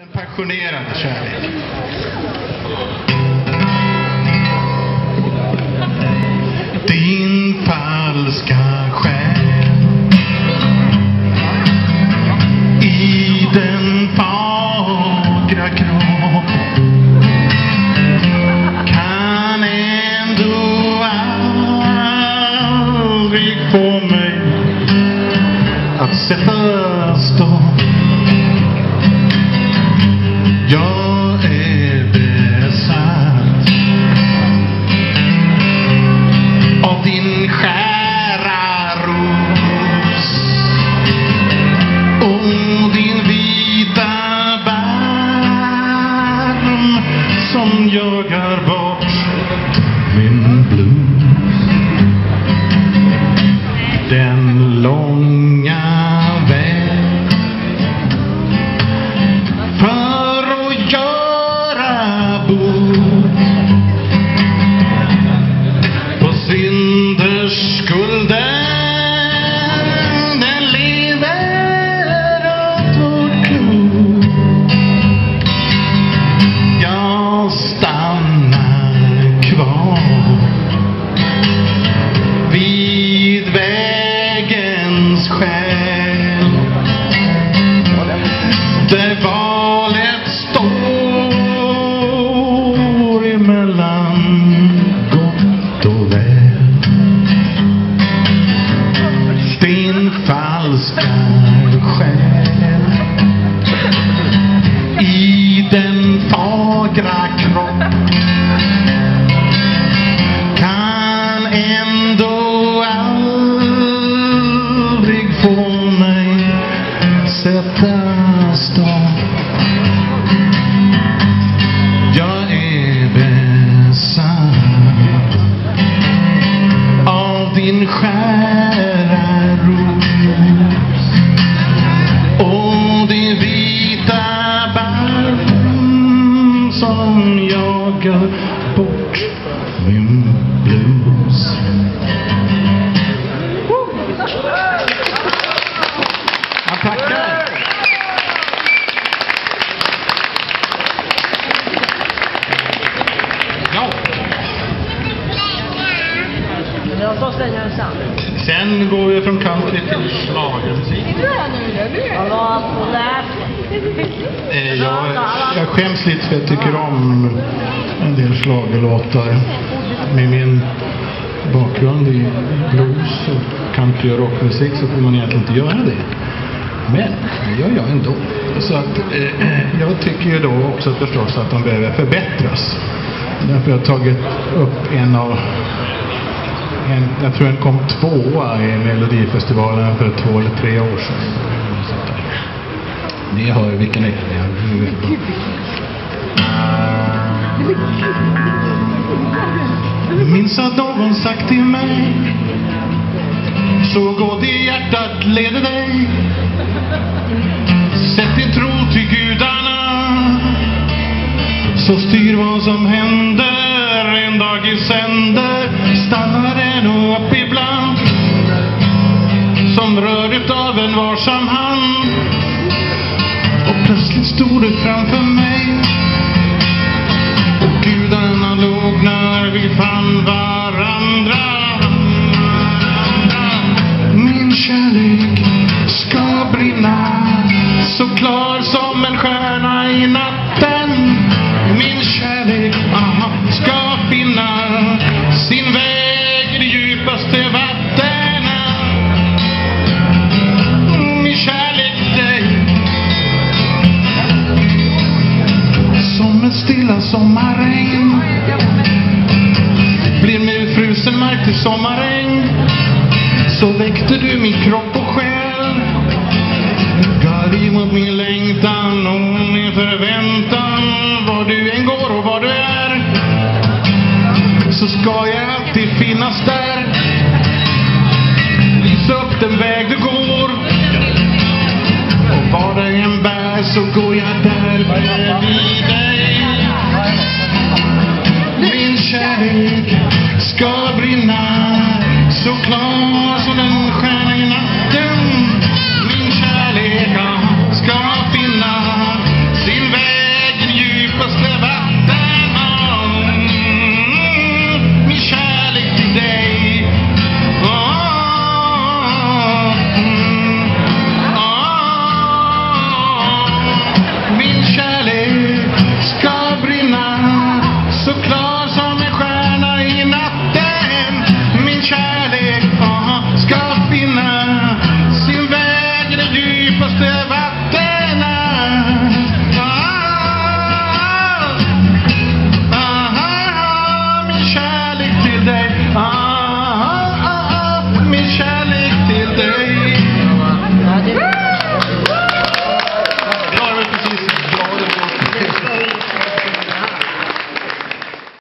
En passionerad kärlek. Din falska själ i den fagra kropp kan ändå aldrig få mig att sätta stopp. Jag är besatt av din skära ros och din vita barm som jagar bort min blues. Den långa väg för att göra bot på synders skulder, den lever åt vårt klot. Jag stannar kvar vid vägens skäl, där valet står emellan gott och väl. Din falska själ i den fagra kropp kan ändå aldrig få mig sätta stopp. Jag är besatt av din skära ros och din vita barm som jagar bort min blues. Jag tackar. Sen går vi från country till schlagermusik. Jag skäms lite för jag tycker om en del schlagerlåtar. Med min bakgrund i blues och country och rockmusik så får man egentligen inte göra det. Men det gör jag ändå. Så att jag tycker ju då också förstås att de behöver förbättras. Därför har jag tagit upp jag tror den kom 2:a i Melodifestivalen för 2 eller 3 år sedan. Ni hör vilken är det. Minns att någon sagt till mig, så gå det hjärtat leder dig. Sätt din tro till gudarna, så styr vad som händer. En dag i sänder stannar den upp ibland, som rör utav en varsam hand. Och plötsligt stod det framför mig, och gudarna låg när vi fann varandra. Min kärlek ska brinna så klar som en stjärna i natten. Min kärlek ska finna sin väg i det djupaste vatten. Min kärlek dig som en stilla sommarregn blir med frusen mark till sommarregn. Så väckte du min kropp och själ, gav emot min längtan och min förväntan. Var du än går och var du är, så ska jag alltid finnas där. Lysa upp den väg du går, och var det än bär så går jag där bredvid.